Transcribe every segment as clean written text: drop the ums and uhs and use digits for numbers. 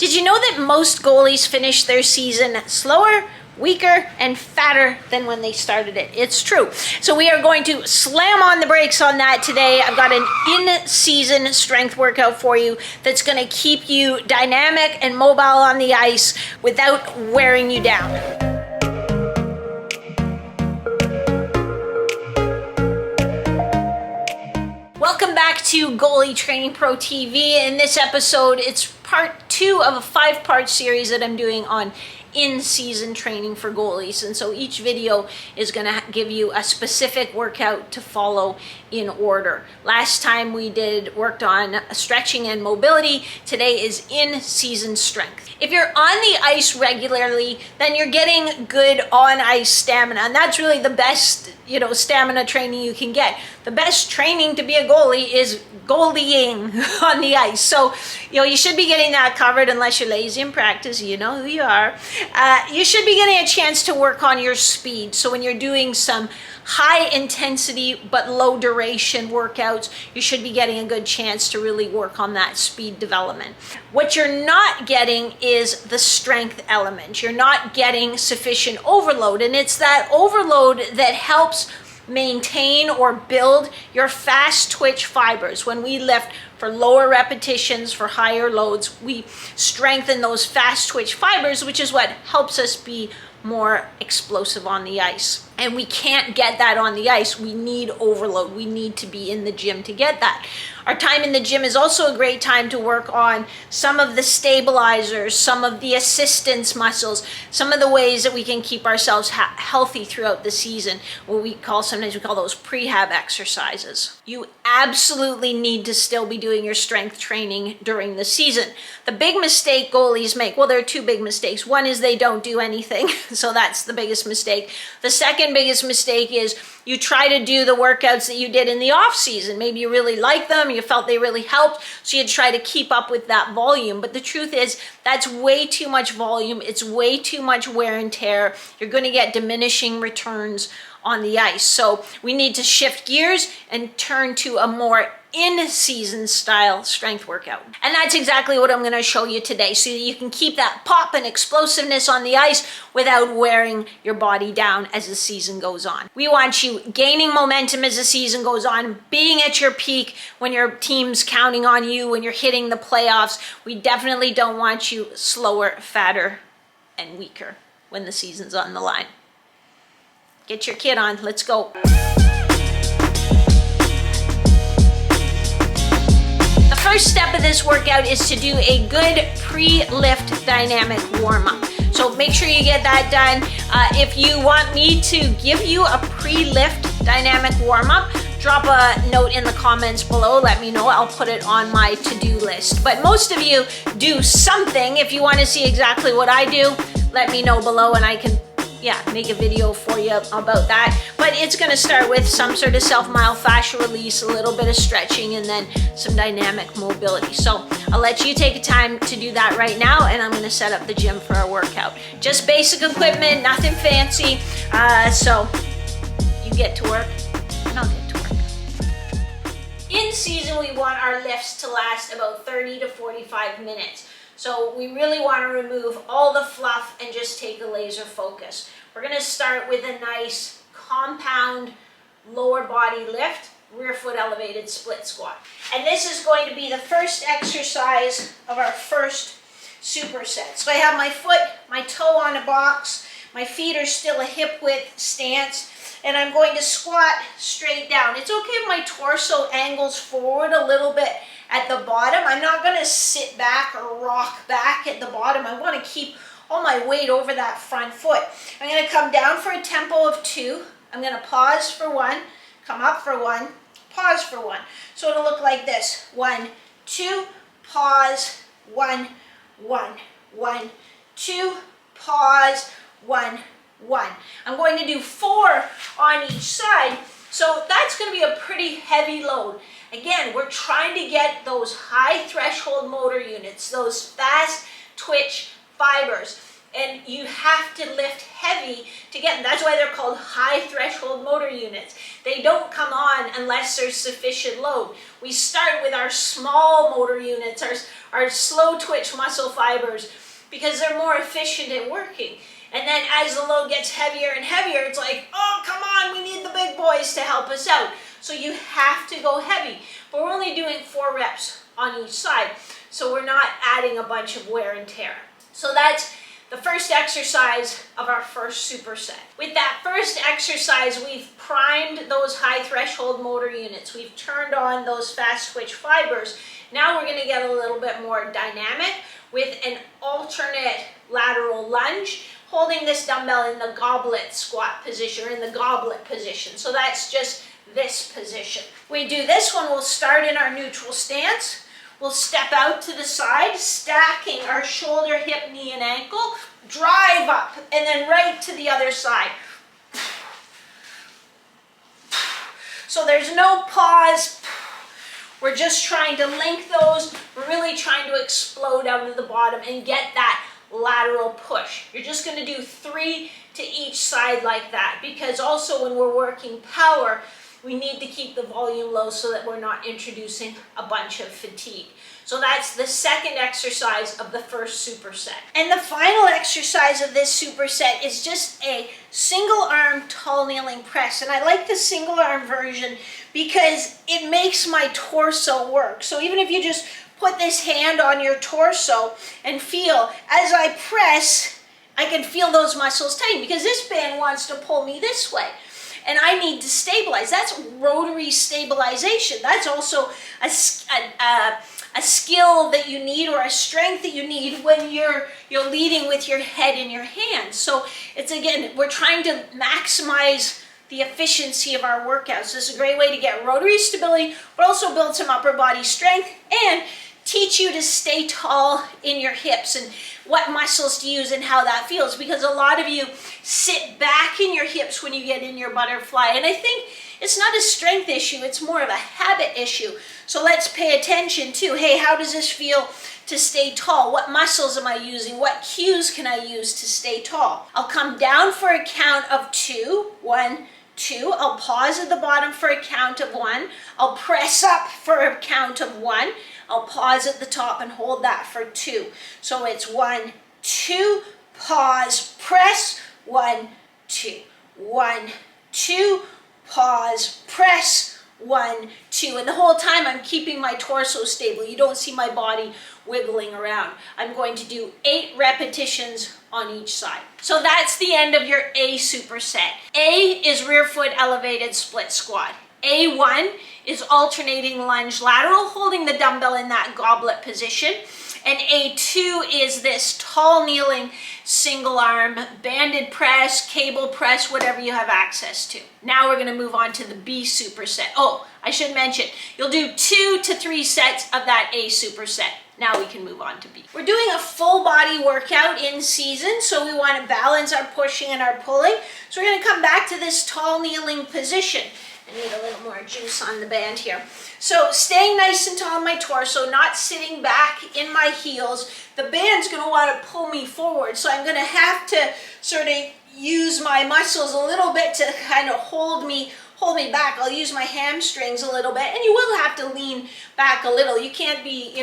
Did you know that most goalies finish their season slower, weaker, and fatter than when they started it? It's true. So we are going to slam on the brakes on that today. I've got an in-season strength workout for you that's going to keep you dynamic and mobile on the ice without wearing you down. Welcome back to Goalie Training Pro TV. In this episode, it's part 2 of a 5-part series that I'm doing on in-season training for goalies. And so each video is going to give you a specific workout to follow in order. Last time we worked on stretching and mobility. Today is in-season strength. If you're on the ice regularly, then you're getting good on-ice stamina. And that's really the best, stamina training you can get. The best training to be a goalie is goalieing on the ice. So, you should be getting that covered unless you're lazy in practice. You know who you are. You should be getting a chance to work on your speed. So when you're doing some high intensity but low duration workouts, you should be getting a good chance to really work on that speed development. What you're not getting is the strength element. You're not getting sufficient overload, and it's that overload that helps maintain or build your fast twitch fibers. When we lift for lower repetitions, for higher loads, we strengthen those fast twitch fibers, which is what helps us be more explosive on the ice. And we can't get that on the ice. We need overload. We need to be in the gym to get that. Our time in the gym is also a great time to work on some of the stabilizers, some of the assistance muscles, some of the ways that we can keep ourselves healthy throughout the season, what sometimes we call those prehab exercises. You absolutely need to still be doing your strength training during the season. The big mistake goalies make, well, there are 2 big mistakes. One is they don't do anything, so that's the biggest mistake. The second biggest mistake is you try to do the workouts that you did in the off season. Maybe you really like them, you felt they really helped, so you try to keep up with that volume. But the truth is, that's way too much volume. It's way too much wear and tear. You're going to get diminishing returns on the ice. So we need to shift gears and turn to a more in-season style strength workout. And that's exactly what I'm going to show you today, so that you can keep that pop and explosiveness on the ice without wearing your body down as the season goes on. We want you gaining momentum as the season goes on, being at your peak when your team's counting on you, when you're hitting the playoffs. We definitely don't want you slower, fatter, and weaker when the season's on the line. Get your kit on, let's go. The first step of this workout is to do a good pre-lift dynamic warm-up. So make sure you get that done. If you want me to give you a pre-lift dynamic warm-up, drop a note in the comments below. Let me know. I'll put it on my to-do list. But most of you do something. If you want to see exactly what I do, let me know below and I can make a video for you about that. But it's going to start with some sort of self-myofascial release, a little bit of stretching, and then some dynamic mobility. So I'll let you take time to do that right now, and I'm going to set up the gym for our workout. Just basic equipment, nothing fancy. So you get to work, and I'll get to work. In season, we want our lifts to last about 30 to 45 minutes. So we really want to remove all the fluff and just take a laser focus. We're going to start with a nice compound lower body lift, rear foot elevated split squat. And this is going to be the first exercise of our first superset. So I have my foot, my toe on a box, my feet are still a hip width stance, and I'm going to squat straight down. It's okay if my torso angles forward a little bit at the bottom. I'm not going to sit back or rock back at the bottom. I want to keep all my weight over that front foot. I'm going to come down for a tempo of 2. I'm going to pause for 1, come up for 1, pause for 1. So it'll look like this. 1, 2, pause, 1, 1, 1, 2, pause, 1, 1. I'm going to do 4 on each side. So that's going to be a pretty heavy load. Again, we're trying to get those high threshold motor units, those fast twitch fibers. And you have to lift heavy to get them. That's why they're called high threshold motor units. They don't come on unless there's sufficient load. We start with our small motor units, our slow twitch muscle fibers, because they're more efficient at working. And then as the load gets heavier and heavier, it's like, oh, come on, we need the big boys to help us out. So you have to go heavy. But we're only doing 4 reps on each side. So we're not adding a bunch of wear and tear. So that's the first exercise of our first superset. With that first exercise, we've primed those high threshold motor units. We've turned on those fast twitch fibers. Now we're going to get a little bit more dynamic with an alternate lateral lunge, holding this dumbbell in the goblet squat position, or in the goblet position. So that's just this position. We do this one, we'll start in our neutral stance. We'll step out to the side, stacking our shoulder, hip, knee, and ankle, drive up, and then right to the other side. So there's no pause. We're just trying to link those. We're really trying to explode out of the bottom and get that lateral push. You're just going to do 3 to each side like that, because also when we're working power, we need to keep the volume low so that we're not introducing a bunch of fatigue. So that's the second exercise of the first superset. And the final exercise of this superset is just a single arm tall kneeling press. And I like the single arm version because it makes my torso work. So even if you just put this hand on your torso and feel, as I press, I can feel those muscles tighten, because this band wants to pull me this way. And I need to stabilize. That's rotary stabilization. That's also a skill that you need, or a strength that you need when you're leading with your head in your hands. So it's, again, we're trying to maximize the efficiency of our workouts. This is a great way to get rotary stability, but also build some upper body strength and teach you to stay tall in your hips and what muscles to use and how that feels, because a lot of you sit back in your hips when you get in your butterfly, and I think it's not a strength issue, it's more of a habit issue. So let's pay attention to, hey, how does this feel to stay tall? What muscles am I using? What cues can I use to stay tall? I'll come down for a count of 2. 1, 2. I'll pause at the bottom for a count of 1. I'll press up for a count of 1. I'll pause at the top and hold that for 2. So it's 1, 2, pause, press, 1, 2, 1, 2, pause, press, 1, 2. And the whole time I'm keeping my torso stable. You don't see my body wiggling around. I'm going to do 8 repetitions on each side. So that's the end of your A superset. A is rear foot elevated split squat. A1 is alternating lunge lateral, holding the dumbbell in that goblet position. And A2 is this tall kneeling single arm banded press, cable press, whatever you have access to. Now we're going to move on to the B superset. Oh, I should mention, you'll do 2 to 3 sets of that A superset. Now we can move on to B. We're doing a full body workout in season, so we want to balance our pushing and our pulling. So we're going to come back to this tall kneeling position. I need a little more juice on the band here. So staying nice and tall on my torso, not sitting back in my heels. The band's going to want to pull me forward, so I'm going to have to sort of use my muscles a little bit to kind of hold me back. I'll use my hamstrings a little bit, and you will have to lean back a little. You can't be,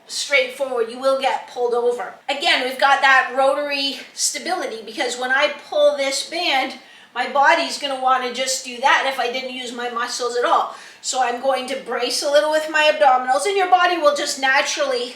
straight forward. You will get pulled over. Again, we've got that rotary stability, because when I pull this band, my body's going to want to just do that if I didn't use my muscles at all. So I'm going to brace a little with my abdominals, and your body will just naturally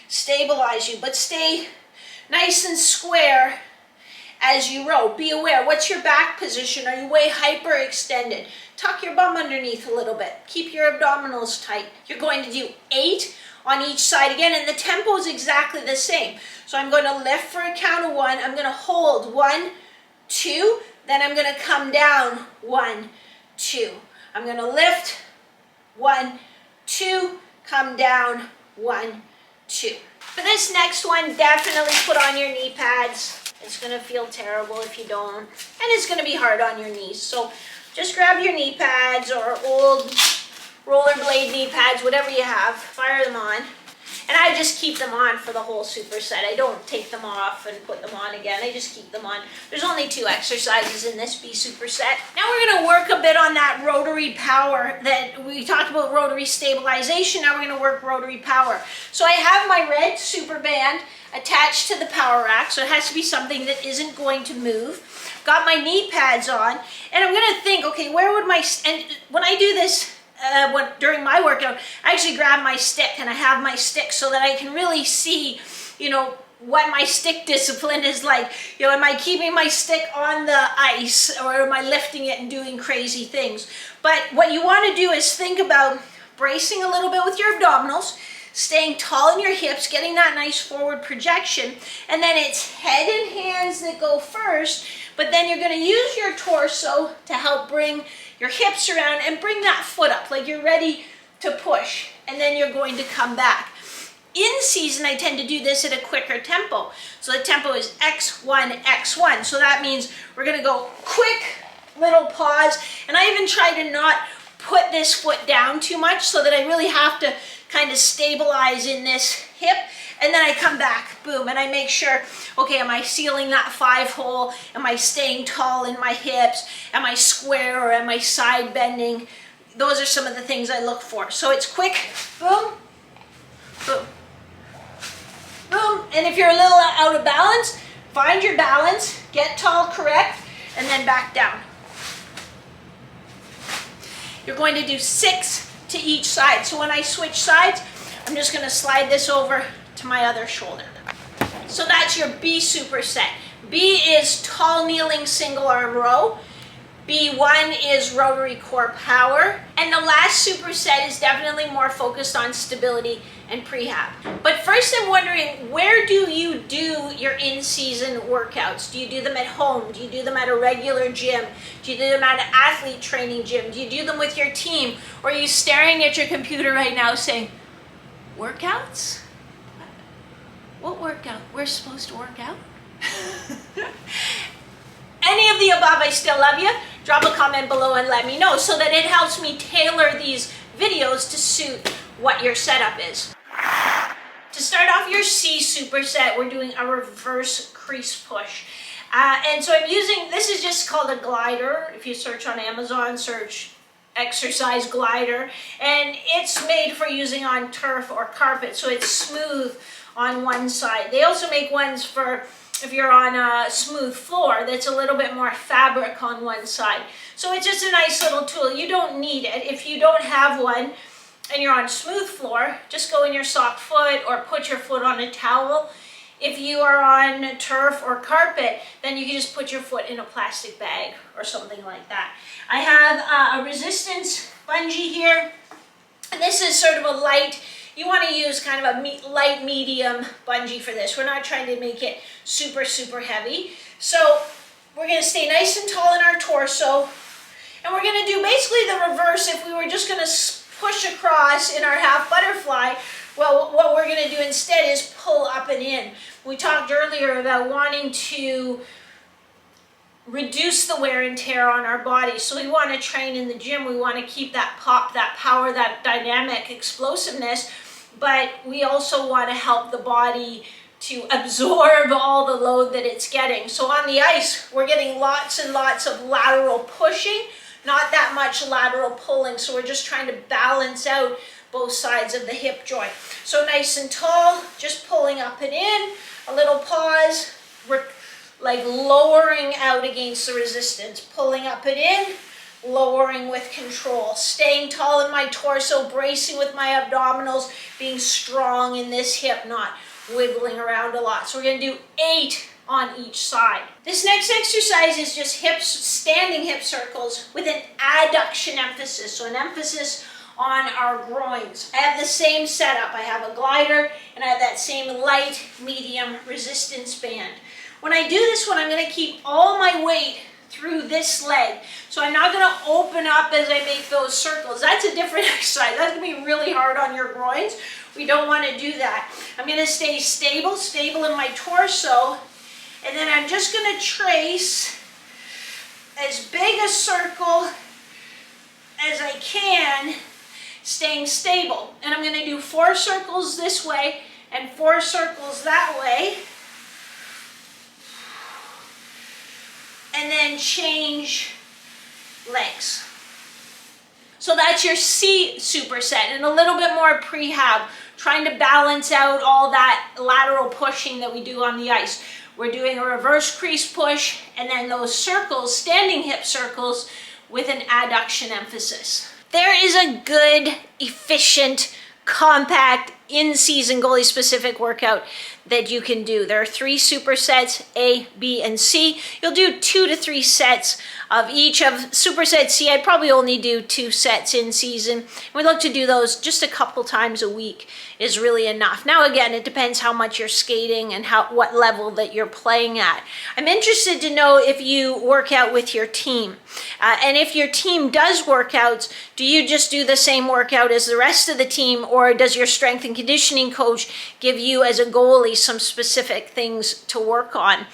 stabilize you. But stay nice and square as you row. Be aware, what's your back position? Are you way hyperextended? Tuck your bum underneath a little bit. Keep your abdominals tight. You're going to do 8 on each side again, and the tempo is exactly the same. So I'm going to lift for a count of 1. I'm going to hold 1, 2, then I'm going to come down 1, 2. I'm going to lift 1, 2, come down 1, 2. For this next one, definitely put on your knee pads. It's going to feel terrible if you don't, and it's going to be hard on your knees. So just grab your knee pads or old rollerblade knee pads, whatever you have, fire them on. And I just keep them on for the whole superset. I don't take them off and put them on again. I just keep them on. There's only 2 exercises in this B superset. Now we're going to work a bit on that rotary power that we talked about, rotary stabilization. Now we're going to work rotary power. So I have my red super band attached to the power rack, so it has to be something that isn't going to move. Got my knee pads on, and I'm going to think, okay, where would my, and when I do this, during my workout, I actually grab my stick, and I have my stick so that I can really see, you know, what my stick discipline is like. You know, am I keeping my stick on the ice, or am I lifting it and doing crazy things? But what you want to do is think about bracing a little bit with your abdominals, staying tall in your hips, getting that nice forward projection, and then it's head and hands that go first, but then you're going to use your torso to help bring your hips around and bring that foot up like you're ready to push, and then you're going to come back. In season, I tend to do this at a quicker tempo. So the tempo is X1, X1. So that means we're going to go quick little pause, and I even try to not put this foot down too much so that I really have to kind of stabilize in this hip, and then I come back, boom, and I make sure, okay, am I sealing that 5-hole? Am I staying tall in my hips? Am I square or am I side bending? Those are some of the things I look for. So it's quick, boom, boom, boom, and if you're a little out of balance, find your balance, get tall, correct, and then back down. You're going to do 6 to each side. So when I switch sides, I'm just going to slide this over to my other shoulder. So that's your B superset. B is tall kneeling single arm row. B1 is rotary core power. And the last superset is definitely more focused on stability and prehab. But first I'm wondering, where do you do your in-season workouts? Do you do them at home? Do you do them at a regular gym? Do you do them at an athlete training gym? Do you do them with your team? Or are you staring at your computer right now saying, workouts? What workout? We're supposed to work out? Any of the above, I still love you. Drop a comment below and let me know so that it helps me tailor these videos to suit what your setup is. To start off your C superset, we're doing a reverse crease push. And so I'm using, this is just called a glider. If you search on Amazon, search exercise glider. And it's made for using on turf or carpet, so it's smooth on one side. They also make ones for if you're on a smooth floor that's a little bit more fabric on one side. So it's just a nice little tool. You don't need it. If you don't have one and you're on smooth floor, just go in your soft foot or put your foot on a towel. If you are on turf or carpet, then you can just put your foot in a plastic bag or something like that. I have a resistance bungee here. And this is sort of a light, you want to use kind of a light medium bungee for this. We're not trying to make it super, super heavy. So we're going to stay nice and tall in our torso. And we're going to do basically the reverse. If we were just going to push across in our half butterfly, well, what we're going to do instead is pull up and in. We talked earlier about wanting to reduce the wear and tear on our body. So we want to train in the gym. We want to keep that pop, that power, that dynamic explosiveness, but we also want to help the body to absorb all the load that it's getting. So on the ice, we're getting lots and lots of lateral pushing, not that much lateral pulling. So we're just trying to balance out both sides of the hip joint. So nice and tall, just pulling up and in, a little pause, we're like lowering out against the resistance, pulling up and in, lowering with control, staying tall in my torso, bracing with my abdominals, being strong in this hip, not wiggling around a lot. So we're going to do 8 on each side. This next exercise is just hips, standing hip circles with an adduction emphasis, so an emphasis on our groins. I have the same setup. I have a glider and I have that same light, medium resistance band. When I do this one, I'm going to keep all my weight through this leg. So I'm not going to open up as I make those circles. That's a different exercise. That's going to be really hard on your groins. We don't want to do that. I'm going to stay stable in my torso. And then I'm just going to trace as big a circle as I can, staying stable. And I'm gonna do 4 circles this way and 4 circles that way. And then change legs. So that's your C superset, and a little bit more prehab, trying to balance out all that lateral pushing that we do on the ice. We're doing a reverse crease push, and then those circles, standing hip circles, with an adduction emphasis. There is a good, efficient, compact, in-season goalie specific workout that you can do. There are 3 supersets, A, B, and C. You'll do 2 to 3 sets of each. Of Superset C, I'd probably only do 2 sets in season. We look to do those just a couple times a week is really enough. Now again, it depends how much you're skating and what level that you're playing at. I'm interested to know if you work out with your team. And if your team does workouts, do you just do the same workout as the rest of the team, or does your strength and conditioning coach give you as a goalie some specific things to work on?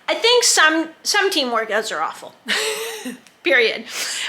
I think some team workouts are awful. Period.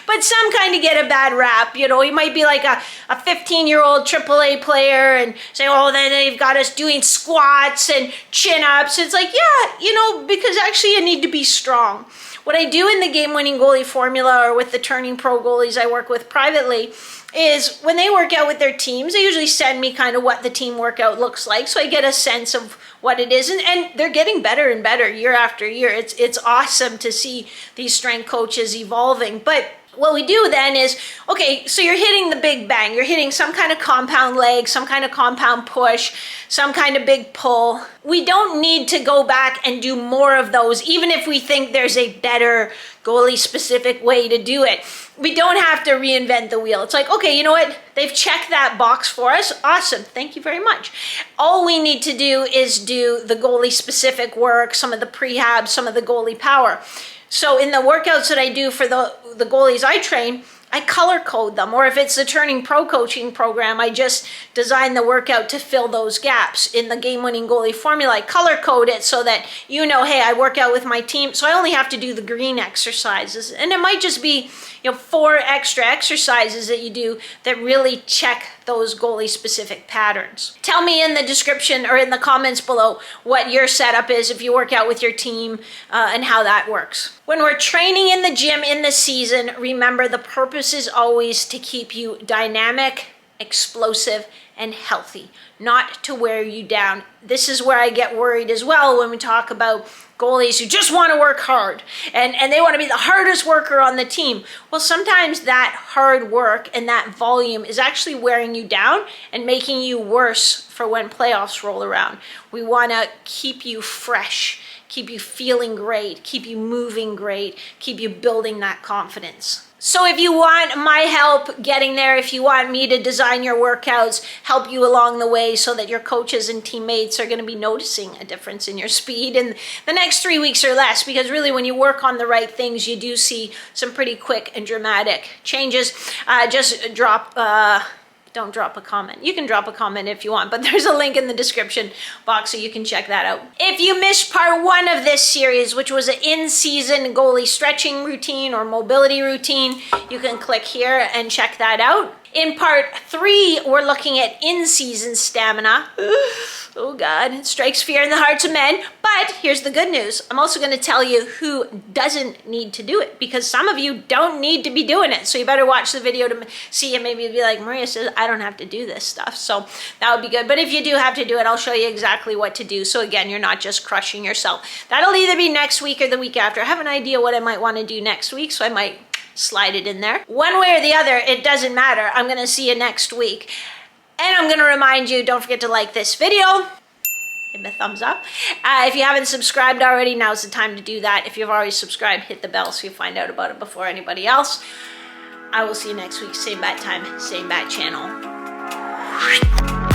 But some kind of get a bad rap. You know, you might be like a 15-year-old AAA player and say, oh, then they've got us doing squats and chin-ups. It's like, yeah, you know, because actually you need to be strong. What I do in the game-winning goalie formula, or with the turning pro goalies I work with privately, is when they work out with their teams, they usually send me kind of what the team workout looks like, so I get a sense of what it is, and they're getting better and better year after year. It's awesome to see these strength coaches evolving. But what we do then is, okay, so you're hitting the big bang. You're hitting some kind of compound leg, some kind of compound push, some kind of big pull. We don't need to go back and do more of those, even if we think there's a better goalie-specific way to do it. We don't have to reinvent the wheel. It's like, okay, you know what? They've checked that box for us. Awesome. Thank you very much. All we need to do is do the goalie-specific work, some of the prehab, some of the goalie power. So in the workouts that I do for the goalies I train, I color code them. Or if it's the Turning Pro coaching program, I just design the workout to fill those gaps. In the game-winning goalie formula, I color code it so that you know, hey, I work out with my team, so I only have to do the green exercises. And it might just be, you know, 4 extra exercises that you do that really check those goalie-specific patterns. Tell me in the description or in the comments below what your setup is if you work out with your team and how that works. When we're training in the gym in the season, remember the purpose is always to keep you dynamic, explosive, and healthy, not to wear you down. This is where I get worried as well when we talk about goalies who just want to work hard and they want to be the hardest worker on the team. Well, sometimes that hard work and that volume is actually wearing you down and making you worse for when playoffs roll around. We want to keep you fresh, keep you feeling great, keep you moving great, keep you building that confidence. So if you want my help getting there, if you want me to design your workouts, help you along the way so that your coaches and teammates are going to be noticing a difference in your speed in the next 3 weeks or less, because really when you work on the right things, you do see some pretty quick and dramatic changes. Just drop... Don't drop a comment. You can drop a comment if you want, but there's a link in the description box so you can check that out. If you missed part 1 of this series, which was an in-season goalie stretching routine or mobility routine, you can click here and check that out. In part 3, we're looking at in-season stamina. Oh God, it strikes fear in the hearts of men. But here's the good news. I'm also going to tell you who doesn't need to do it, because some of you don't need to be doing it. So you better watch the video to see, and maybe be like, Maria says, I don't have to do this stuff. So that would be good. But if you do have to do it, I'll show you exactly what to do. So again, you're not just crushing yourself. That'll either be next week or the week after. I have an idea what I might want to do next week, so I might slide it in there. One way or the other, it doesn't matter. I'm going to see you next week. And I'm going to remind you, don't forget to like this video. Give me a thumbs up. If you haven't subscribed already, now's the time to do that. If you've already subscribed, hit the bell so you find out about it before anybody else. I will see you next week. Same bat time, same bat channel.